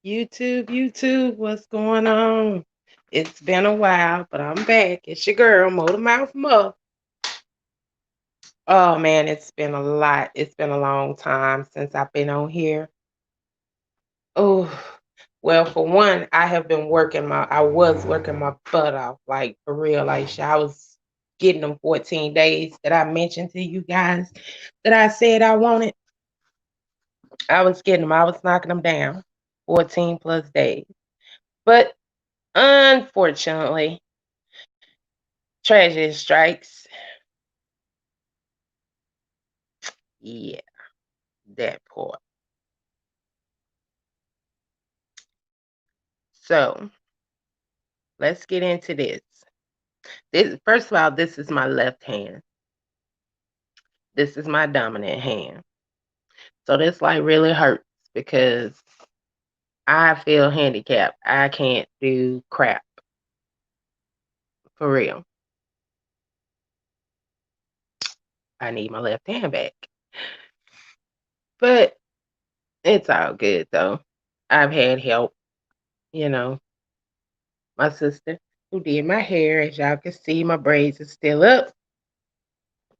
YouTube, what's going on? It's been a while, but I'm back. It's your girl, MotormouthMuff. Oh man, it's been a lot. It's been a long time since I've been on here. Oh, well, for one, I was working my butt off, like for real. Like I was getting them 14 days that I mentioned to you guys that I said I wanted. I was getting them. I was knocking them down, 14 plus days. But unfortunately, tragedy strikes. Yeah, that part. So let's get into this. This first of all, this is my left hand. This is my dominant hand. So this like really hurts because I feel handicapped. I can't do crap for real. I need my left hand back. But it's all good though. I've had help, you know, my sister who did my hair. As y'all can see, my braids are still up.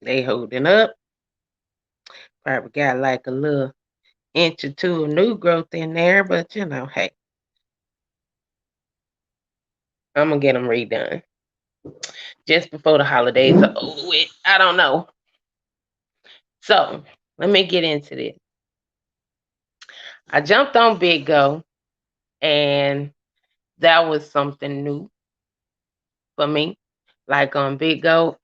They holding up. Probably got like a little inch or two of new growth in there, but hey, I'm gonna get them redone just before the holidays are over with. I don't know. So let me get into this. I jumped on Big Go, and that was something new for me. Like on Big Go,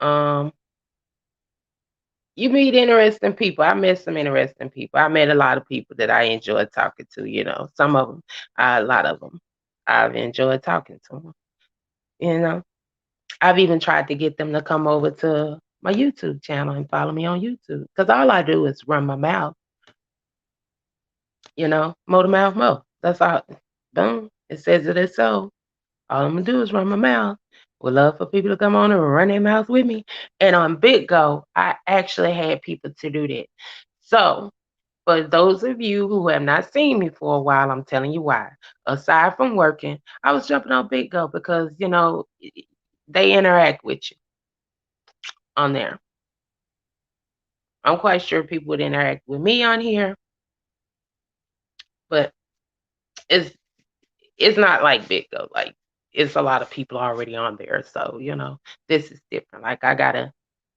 you meet interesting people. I met some interesting people. I met a lot of people that I enjoyed talking to. Some of them, a lot of them, I've enjoyed talking to them. You know, I've even tried to get them to come over to my YouTube channel and follow me on YouTube because all I do is run my mouth. Motor mouth mo. That's all. Boom. It says it is so. All I'm gonna do is run my mouth. Would love for people to come on and run their mouth with me. And on Big Go, I actually had people to do that. So for those of you who have not seen me for a while, I'm telling you why. Aside from working, I was jumping on Big Go because they interact with you on there. I'm quite sure people would interact with me on here, but it's it's not like Big Go. Like it's a lot of people already on there, so this is different. Like I gotta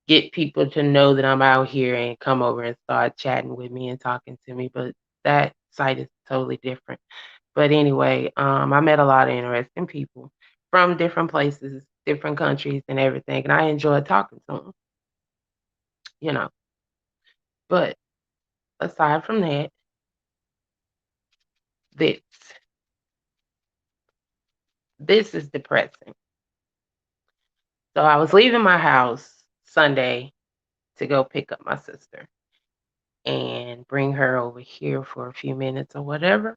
get people to know that I'm out here and come over and start chatting with me and talking to me. But that site is totally different. But anyway, I met a lot of interesting people from different places, different countries, and everything, and I enjoyed talking to them. You know, but aside from that, this this is depressing. So I was leaving my house Sunday to go pick up my sister and bring her over here for a few minutes or whatever.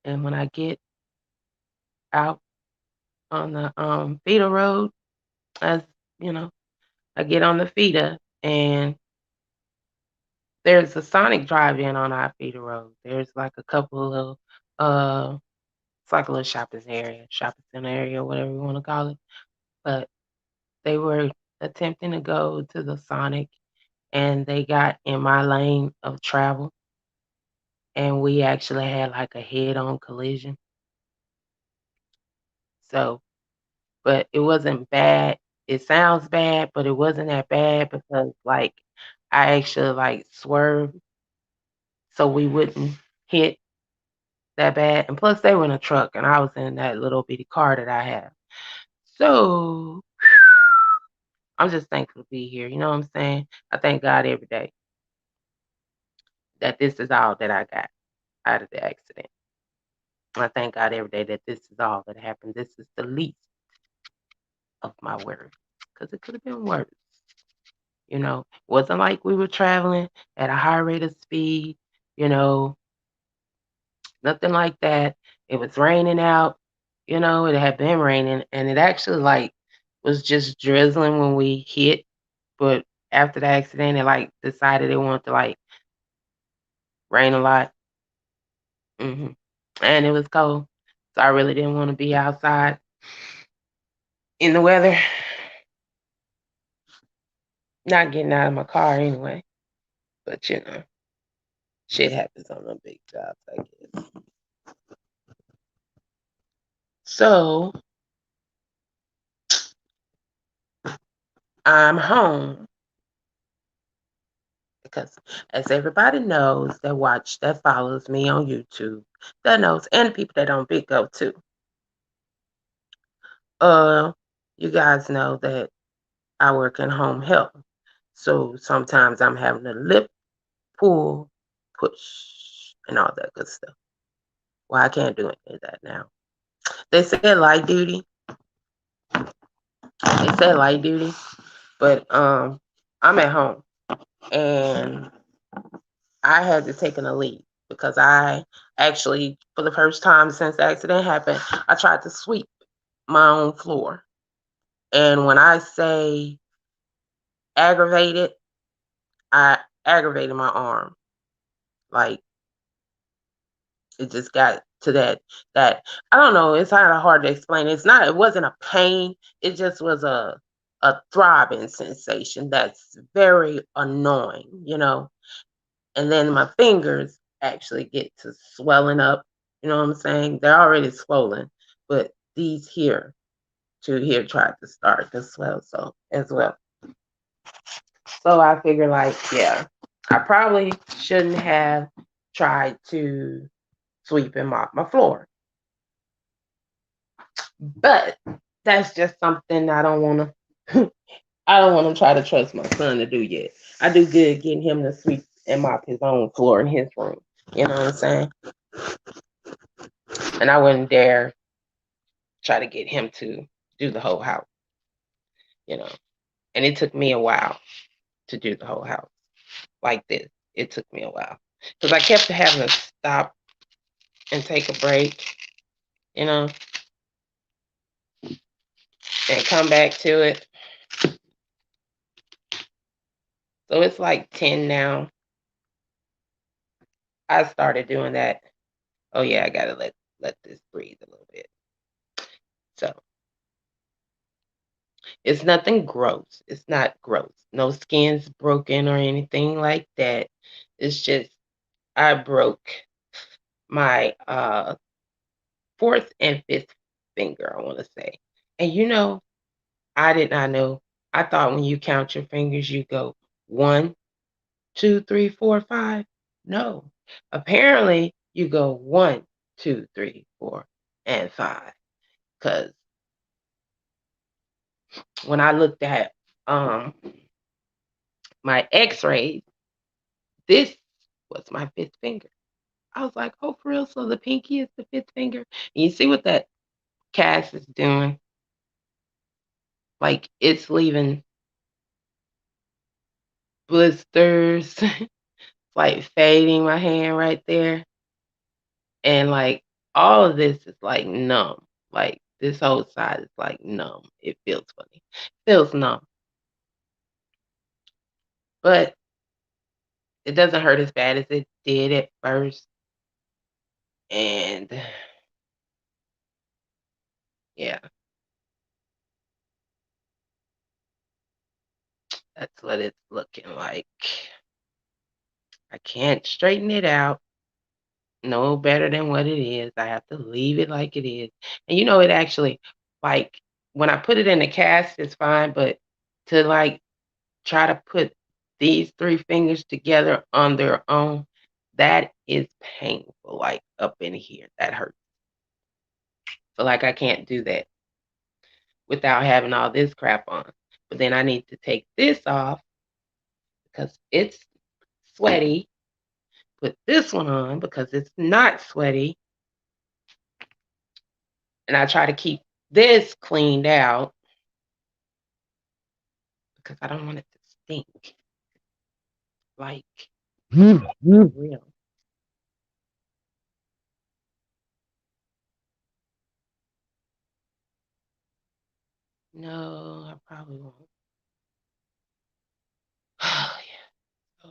And when I get out on the feeder road, as you know, I get on the feeder and there's a Sonic drive-in on our feeder road. There's like a couple of it's like a little shopping center area, whatever you want to call it. But they were attempting to go to the Sonic and they got in my lane of travel and we actually had like a head-on collision. So, but it wasn't bad. It sounds bad, but it wasn't that bad because like I actually like swerved so we wouldn't hit that bad. And plus they were in a truck and I was in that little bitty car that I have. So I'm just thankful to be here. You know what I'm saying? I thank God every day that this is all that I got out of the accident. I thank God every day that this is all that happened. This is the least of my worries because it could have been worse. Wasn't like we were traveling at a high rate of speed, you know, nothing like that. It was raining out, it had been raining and it actually like was just drizzling when we hit, but after the accident it like decided it wanted to like rain a lot. and it was cold, so I really didn't want to be outside in the weather. Not getting out of my car anyway, but shit happens on them big jobs, I guess. So I'm home because, as everybody knows that follows me on YouTube, that knows, and people that don't pick up too. Uh, you guys know that I work in home health, so sometimes I'm having to lift, pull, push, and all that good stuff. Well, I can't do any of that now. They said light duty. They said light duty, but I'm at home and I had to take a leave because I actually, for the first time since the accident happened, I tried to sweep my own floor. And when I say aggravated, I aggravated my arm. Like it just got to that I don't know, it's kind of hard to explain. It wasn't a pain, it just was a throbbing sensation that's very annoying. And then my fingers actually get to swelling up. You know what I'm saying? They're already swollen, but these two here tried to start to swell so as well. So I figure like, yeah, I probably shouldn't have tried to sweep and mop my floor. But that's just something I don't want to I don't want to try to trust my son to do yet. I do good getting him to sweep and mop his own floor in his room. You know what I'm saying? And I wouldn't dare try to get him to do the whole house, you know. And it took me a while to do the whole house like this. It took me a while because I kept having to stop and take a break, you know, and come back to it. So it's like 10 now. I started doing that. Oh yeah, I gotta let this breathe a little bit. So it's nothing gross. It's not gross. No skin's broken or anything like that. It's just I broke my fourth and fifth finger, I want to say. And I did not know. I thought when you count your fingers, you go 1, 2, 3, 4, 5. No. Apparently, you go 1, 2, 3, 4, and 5. Because when I looked at um my x-rays, this was my fifth finger. I was like, oh, for real? So the pinky is the fifth finger? And you see what that cast is doing? Like, it's leaving blisters, like fading my hand right there. And like all of this is like numb. Like this whole side is like numb. It feels funny. Feels numb. But it doesn't hurt as bad as it did at first. And yeah, that's what it's looking like. I can't straighten it out no better than what it is. I have to leave it like it is. And it actually, like, when I put it in the cast, it's fine, but to like try to put these three fingers together on their own, that is painful, like up in here. That hurts. So like I can't do that without having all this crap on. But then I need to take this off because it's sweaty. Put this one on because it's not sweaty. And I try to keep this cleaned out because I don't want it to stink. Like, real. No, I probably won't. Oh, yeah. So,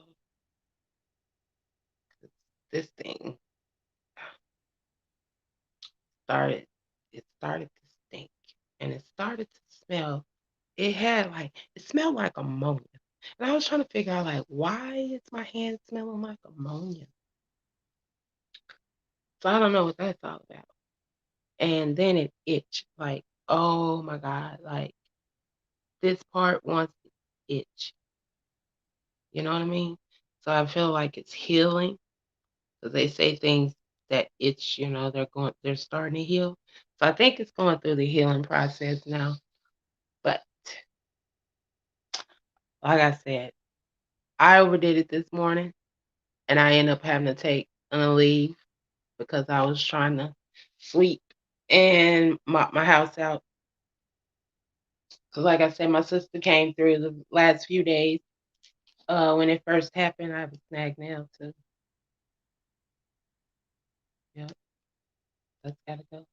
this thing, started it started to stink, and it started to smell. It had like it smelled like ammonia. And I was trying to figure out like why is my hand smelling like ammonia? So I don't know what that's all about. And then it itched like, oh my God, like this part wants to itch. You know what I mean? So I feel like it's healing because they say things that itch, they're starting to heal. So I think it's going through the healing process now. But like I said, I overdid it this morning and I ended up having to take a leave because I was trying to sweep and mop my house out. Because, like I said, my sister came through the last few days. When it first happened, I have a snagged nail too. Yep, that's gotta go.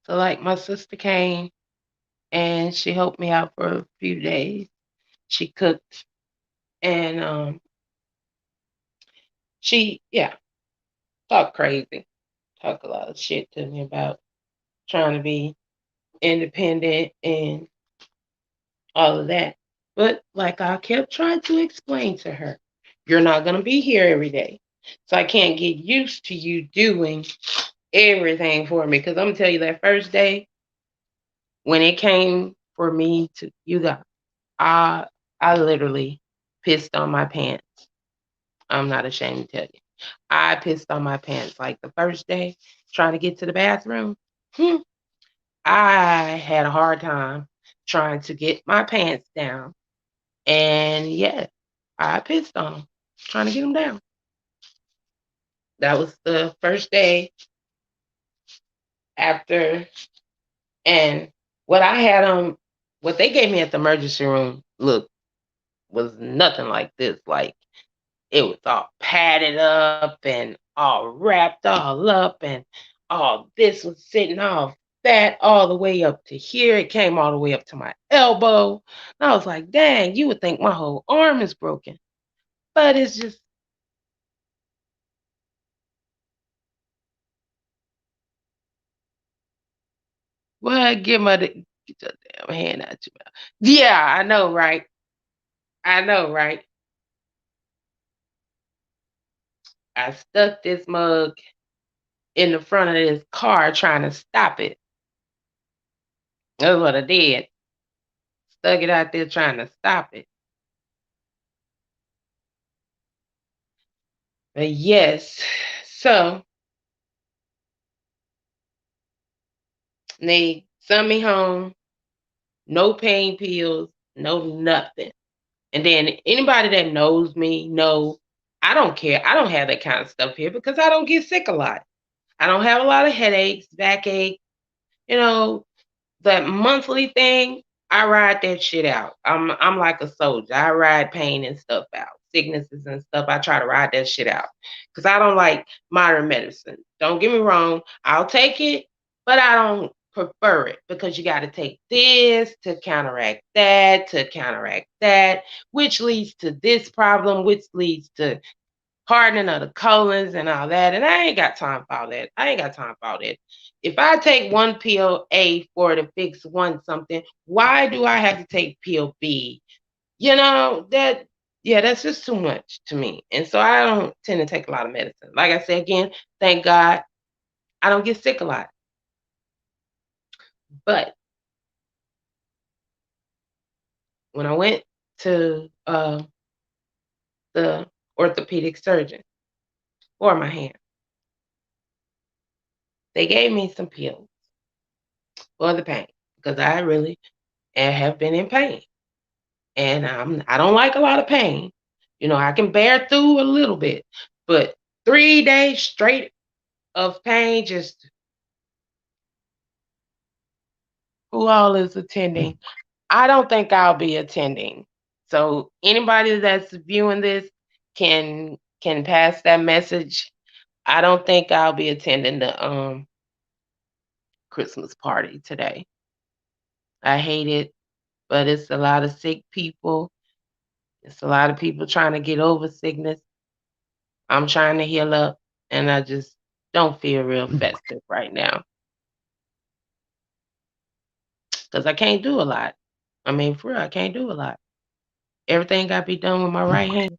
So, like, my sister came and she helped me out for a few days. She cooked and yeah, talked crazy, talked a lot of shit to me about trying to be independent and all of that. But like I kept trying to explain to her, you're not going to be here every day. So I can't get used to you doing everything for me. Because I'm going to tell you that first day when it came for me to, you guys, I, I literally pissed on my pants. I'm not ashamed to tell you. I pissed on my pants like the first day trying to get to the bathroom. Hmm, I had a hard time trying to get my pants down. And yeah, I pissed on them, trying to get them down. That was the first day after. And what I had what they gave me at the emergency room, look, was nothing like this. Like it was all padded up and all wrapped all up, and all this was sitting all fat all the way up to here. It came all the way up to my elbow. And I was like, dang, you would think my whole arm is broken. But it's just, well, get your damn hand out your mouth. Yeah, I know, right? I know, right? I stuck this mug in the front of this car trying to stop it. That's what I did. Stuck it out there trying to stop it. But yes, so they sent me home, no pain pills, no nothing. And then anybody that knows me know I don't care. I don't have that kind of stuff here because I don't get sick a lot. I don't have a lot of headaches, backache, you know, that monthly thing, I ride that shit out. I'm like a soldier. I ride pain and stuff out, sicknesses and stuff. I try to ride that shit out because I don't like modern medicine. Don't get me wrong. I'll take it, but I don't prefer it because you got to take this to counteract that, which leads to this problem, which leads to hardening of the colons and all that. And I ain't got time for all that. I ain't got time for all that. If I take one pill A for to fix one something, why do I have to take pill B? That yeah, that's just too much to me. And so I don't tend to take a lot of medicine. Like I said again, thank God I don't get sick a lot. But when I went to the orthopedic surgeon for my hand, they gave me some pills for the pain because I really have been in pain. And I don't like a lot of pain. I can bear through a little bit, but 3 days straight of pain, just who all is attending? I don't think I'll be attending. So anybody that's viewing this can pass that message. I don't think I'll be attending the Christmas party today. I hate it, but it's a lot of sick people. It's a lot of people trying to get over sickness. I'm trying to heal up, and I just don't feel real festive right now because I can't do a lot. I mean, for real, I can't do a lot. Everything got to be done with my right hand.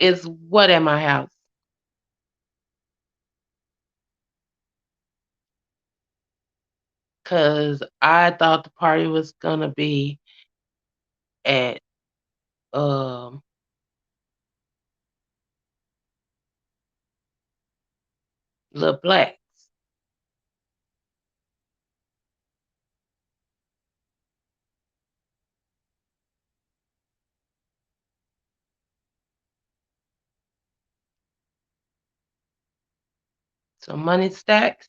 Is what at my house? Because I thought the party was gonna be at um Lil Black. So money stacks.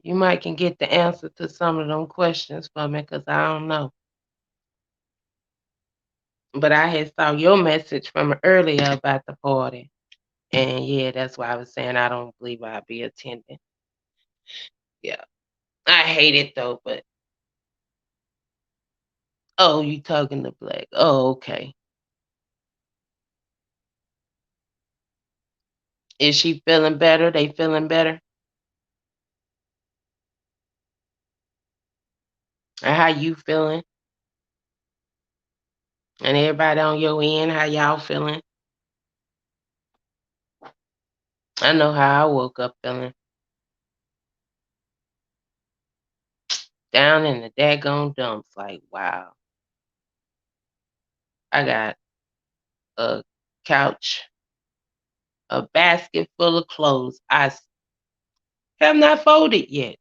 You might can get the answer to some of them questions for me because I don't know. But I had saw your message from earlier about the party. And yeah, that's why I was saying I don't believe I'll be attending. Yeah. I hate it though, but oh, you talking to Black. Oh, okay. Is she feeling better? They feeling better? And how you feeling? And everybody on your end, how y'all feeling? I know how I woke up feeling. Down in the daggone dumps, like, wow. I got a couch, a basket full of clothes. Have not folded yet.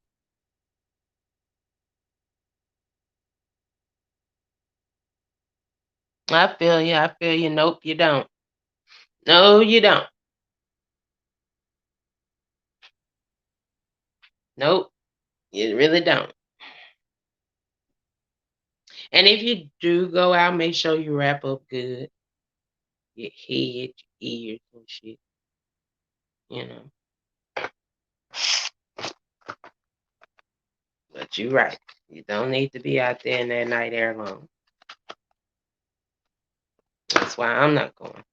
I feel you. I feel you. Nope, you don't. No, you don't. Nope, you really don't. And if you do go out, make sure you wrap up good. Your head, your ears, and shit. You know. But you're right. You don't need to be out there in that night air alone. That's why I'm not going.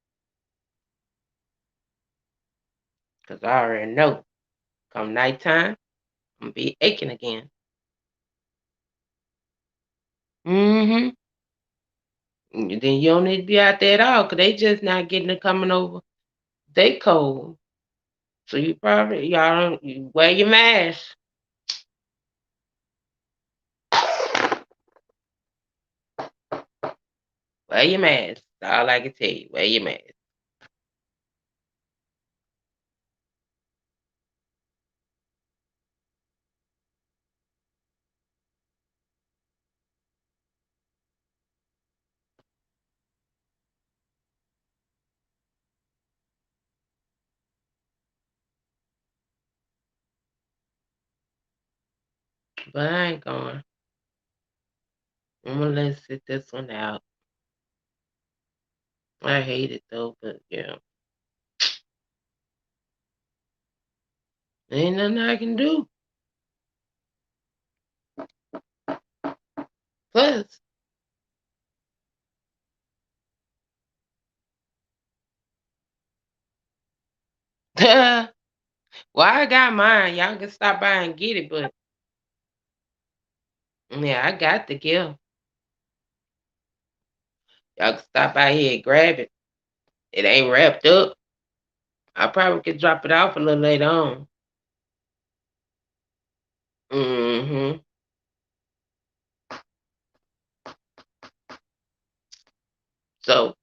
Because I already know come nighttime, I'm going to be aching again. Mm-hmm. Then you don't need to be out there at all because they just not getting it coming over. They cold. So you probably, y'all don't, you wear your mask. Wear your mask. That's all I can tell you. Wear your mask. But I ain't going. I'm going to let sit this one out. I hate it though, but yeah. Ain't nothing I can do. Plus, well, I got mine. Y'all can stop by and get it, but yeah, I got the gift. Y'all can stop by here and grab it. It ain't wrapped up. I probably could drop it off a little later on. Mm-hmm. So,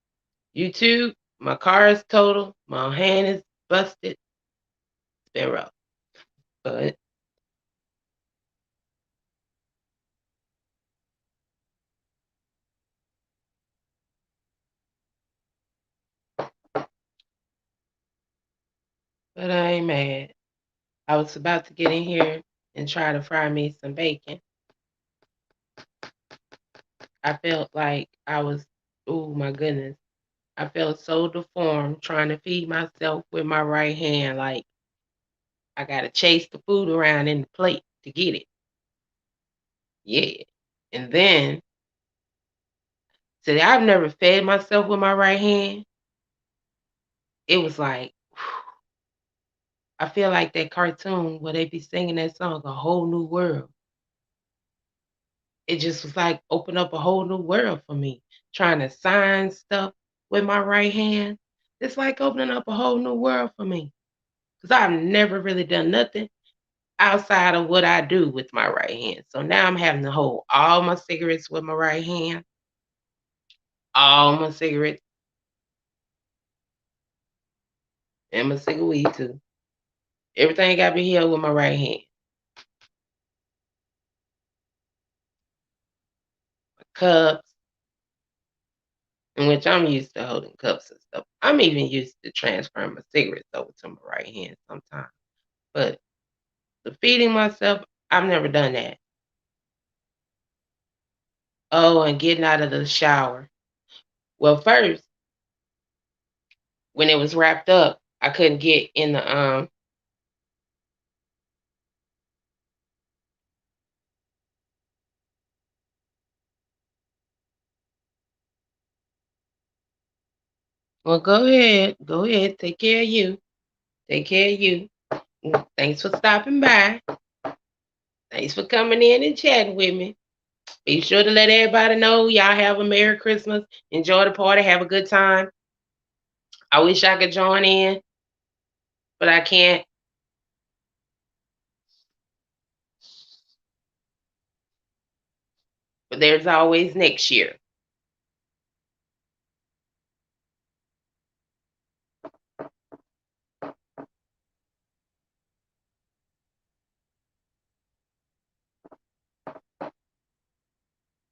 YouTube, my car is total. My hand is busted. It's been rough. But I ain't mad. I was about to get in here and try to fry me some bacon. I felt like I was, oh my goodness, I felt so deformed trying to feed myself with my right hand. Like I got to chase the food around in the plate to get it. Yeah. And then, see, I've never fed myself with my right hand. It was like, I feel like that cartoon where they be singing that song, A Whole New World. It just was like open up a whole new world for me. Trying to sign stuff with my right hand. It's like opening up a whole new world for me. Because I've never really done nothing outside of what I do with my right hand. So now I'm having to hold all my cigarettes with my right hand, all my cigarettes, and my cigarette weed too. Everything got to be held with my right hand. Cups, in which I'm used to holding cups and stuff. I'm even used to transferring my cigarettes over to my right hand sometimes. But the feeding myself, I've never done that. Oh, and getting out of the shower. Well, first, when it was wrapped up, I couldn't get in the well, go ahead. Go ahead. Take care of you. Take care of you. Thanks for stopping by. Thanks for coming in and chatting with me. Be sure to let everybody know y'all have a Merry Christmas. Enjoy the party. Have a good time. I wish I could join in, but I can't. But there's always next year.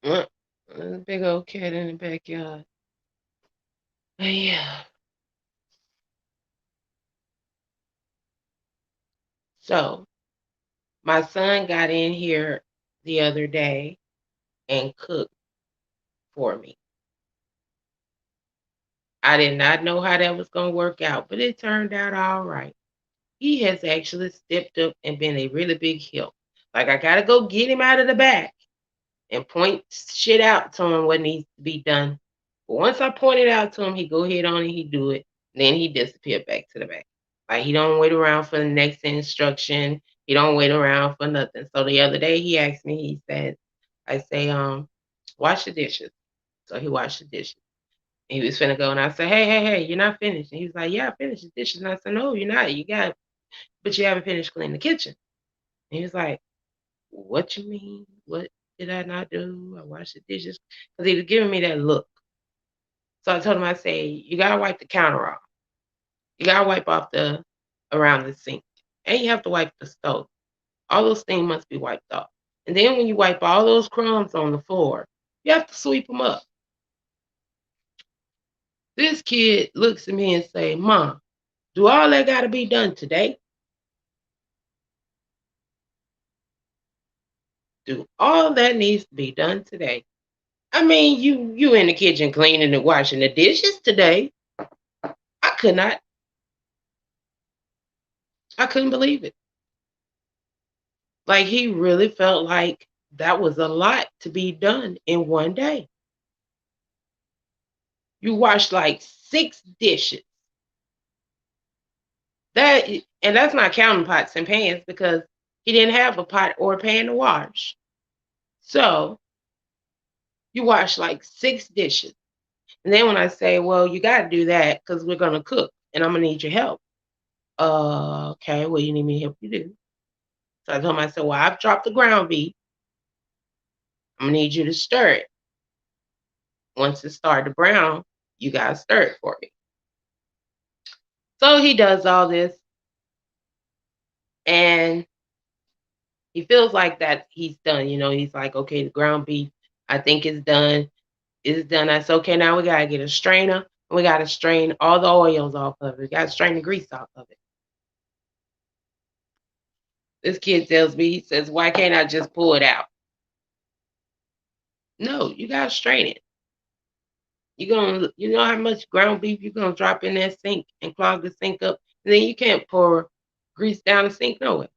There's a big old cat in the backyard. Yeah. So my son got in here the other day and cooked for me. I did not know how that was going to work out, but it turned out all right. He has actually stepped up and been a really big help. Like I got to go get him out of the back and point shit out to him what needs to be done. But once I point it out to him, he go ahead on and he do it. Then he disappear back to the back. Like he don't wait around for the next instruction. He don't wait around for nothing. So the other day he asked me, he said, I say, wash the dishes. So he washed the dishes. And he was finna go and I said, hey, you're not finished. And he was like, yeah, I finished the dishes. And I said, no, you're not. You got, but you haven't finished cleaning the kitchen. And he was like, what you mean? What did I not do? I washed the dishes. Because he was giving me that look. So I told him, I say, you gotta wipe the counter off. You gotta wipe off the around the sink. And you have to wipe the stove. All those things must be wiped off. And then when you wipe all those crumbs on the floor, you have to sweep them up. This kid looks at me and say, Mom, do all that gotta be done today? Do all that needs to be done today? I mean, you in the kitchen cleaning and washing the dishes today. I could not. I couldn't believe it. Like he really felt like that was a lot to be done in one day. You washed like 6 dishes. That and that's not counting pots and pans because he didn't have a pot or a pan to wash. So you wash like 6 dishes. And then when I say, well, you got to do that because we're going to cook and I'm going to need your help. Okay, what do you need me to help you do? So I told him, I said, well, I've dropped the ground beef. I'm going to need you to stir it. Once it started to brown, you got to stir it for me. So he does all this and he feels like that he's done. You know, he's like, okay, the ground beef, I think it's done. It's done. I said, okay, now we got to get a strainer and we got to strain all the oils off of it. We got to strain the grease off of it. This kid tells me, he says, why can't I just pull it out? No, you gotta strain it. You know how much ground beef you're gonna drop in that sink and clog the sink up, and then you can't pour grease down the sink no way.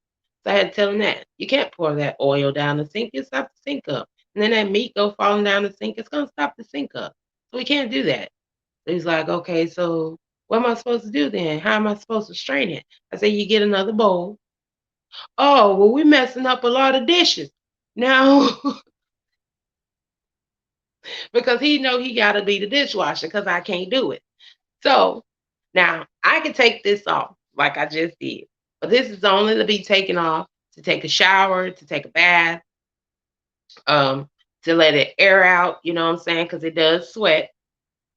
So I had to tell him that you can't pour that oil down the sink; it stops the sink up. And then that meat go falling down the sink; it's gonna stop the sink up. So we can't do that. So he's like, okay, so what am I supposed to do then? How am I supposed to strain it? I said, you get another bowl. Oh, well, we're messing up a lot of dishes now because he know he got to be the dishwasher because I can't do it. So now I can take this off like I just did, but this is only to be taken off to take a shower, to take a bath, um, to let it air out. You know what I'm saying? Because it does sweat.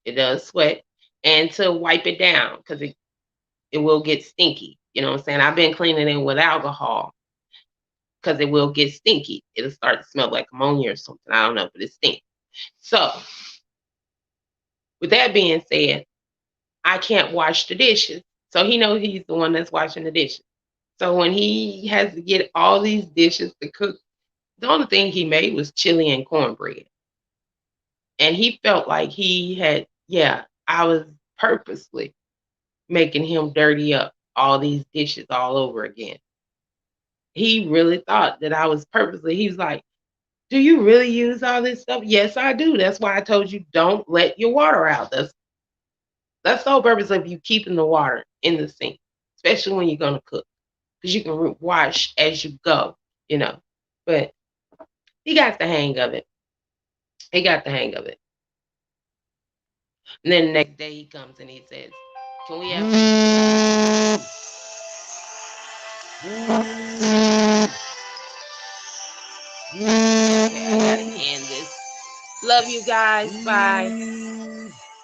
It does sweat, and to wipe it down because it will get stinky. You know what I'm saying? I've been cleaning it with alcohol because it will get stinky. It'll start to smell like ammonia or something. I don't know, but it stinks. So, with that being said, I can't wash the dishes. So he knows he's the one that's washing the dishes. So when he has to get all these dishes to cook, the only thing he made was chili and cornbread. And he felt like he had, yeah, I was purposely making him dirty up all these dishes all over again. He really thought that I was purposely, he was like, do you really use all this stuff? Yes, I do. That's why I told you don't let your water out. That's the whole purpose of you keeping the water in the sink, especially when you're gonna cook, because you can wash as you go, you know. But he got the hang of it. He got the hang of it. And then the next day he comes and he says, "Can we have?" Okay, I gotta end this. Love you guys. Bye.